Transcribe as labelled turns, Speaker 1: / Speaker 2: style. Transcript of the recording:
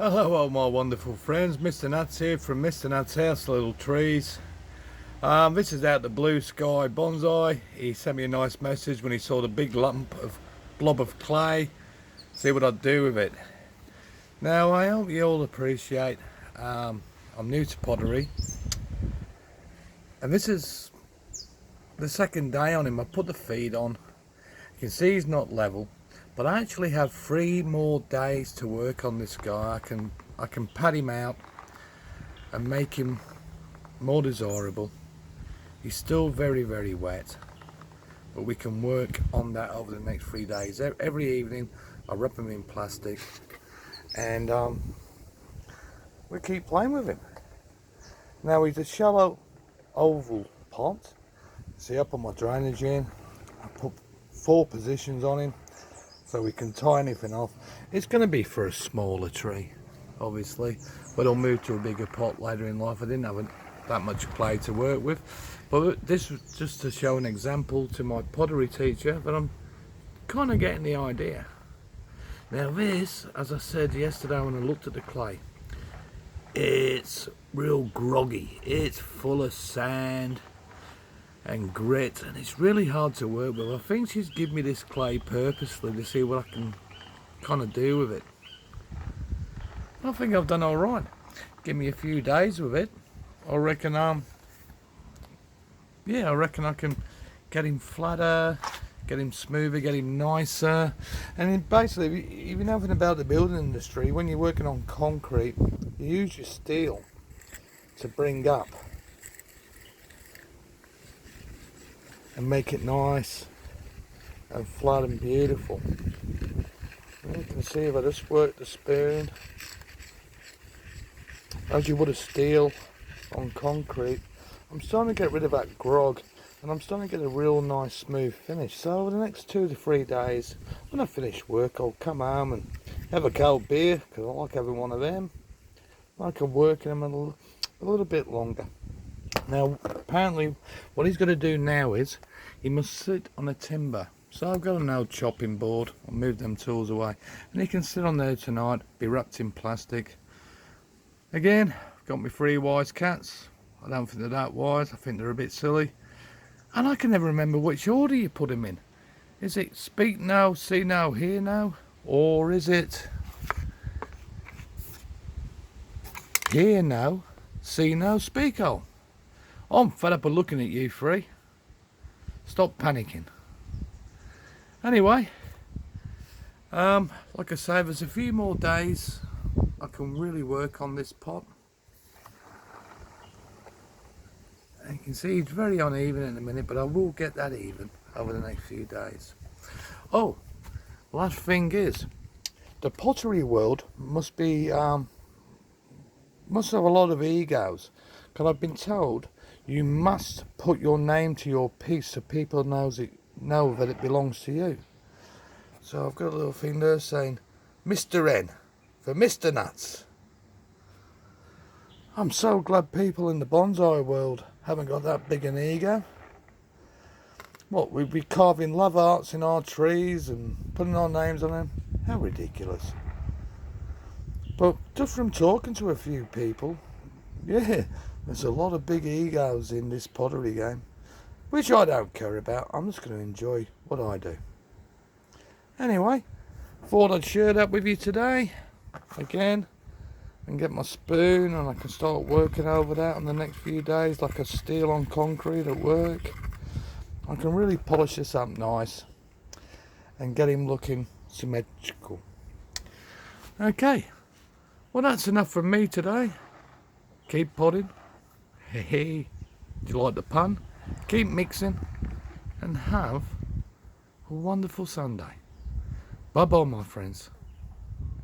Speaker 1: Hello all my wonderful friends, Mr. Nuts here from Mr. Nuts House Little Trees. This is out the blue sky bonsai. He sent me a nice message when he saw the big blob of clay, see what I'd do with it. Now I hope you all appreciate, I'm new to pottery, and this is the second day on him. I put the feed on, you can see he's not level. But I actually have 3 more days to work on this guy. I can pad him out and make him more desirable. He's still very wet, but we can work on that over the next 3 days. Every evening I wrap him in plastic and we keep playing with him. Now he's a shallow oval pot. See, I put my drainage in, I put 4 positions on him so we can tie anything off. It's going to be for a smaller tree, obviously, but I'll move to a bigger pot later in life. I didn't have that much clay to work with, but this was just to show an example to my pottery teacher that I'm kind of getting the idea. Now this, as I said yesterday when I looked at the clay, it's real groggy. It's full of sand and grit, and it's really hard to work with. I think she's given me this clay purposely to see what I can kind of do with it. I think I've done all right. Give me a few days with it, I reckon. Yeah, I reckon I can get him flatter, get him smoother, get him nicer. And then basically, if you know anything about the building industry, when you're working on concrete, you use your steel to bring up and make it nice and flat and beautiful. And you can see if I just work the spoon as you would a steel on concrete, I'm starting to get rid of that grog and I'm starting to get a real nice smooth finish. So over the next 2 to 3 days, when I finish work, I'll come home and have a cold beer, because I like having one of them. I can work in them a little bit longer. Now apparently what he's going to do now is he must sit on a timber. So I've got an old chopping board. I'll move them tools away and he can sit on there tonight, be wrapped in plastic. Again, I've got my 3 wise cats. I don't think they're that wise. I think they're a bit silly, and I can never remember which order you put them in. Is it speak now, see now, hear now, or is it hear now, see now, speak all? I'm fed up of looking at you 3. Stop panicking. Anyway, like I say, there's a few more days I can really work on this pot. And you can see it's very uneven in a minute, but I will get that even over the next few days. Oh, last thing is, the pottery world must be must have a lot of egos, because I've been told you must put your name to your piece so people know that it belongs to you. So I've got a little thing there saying Mr. N for Mr. Nuts. I'm so glad people in the bonsai world haven't got that big an ego. What, we'd be carving love hearts in our trees and putting our names on them? How ridiculous. But just from talking to a few people, yeah, there's a lot of big egos in this pottery game, which I don't care about. I'm just going to enjoy what I do. Anyway, thought I'd share that with you today again, and get my spoon and I can start working over that in the next few days, like a steel on concrete at work. I can really polish this up nice and get him looking symmetrical. Okay, well that's enough from me today. Keep potting. Hey, do you like the pun? Keep mixing and have a wonderful Sunday. Bye bye my friends.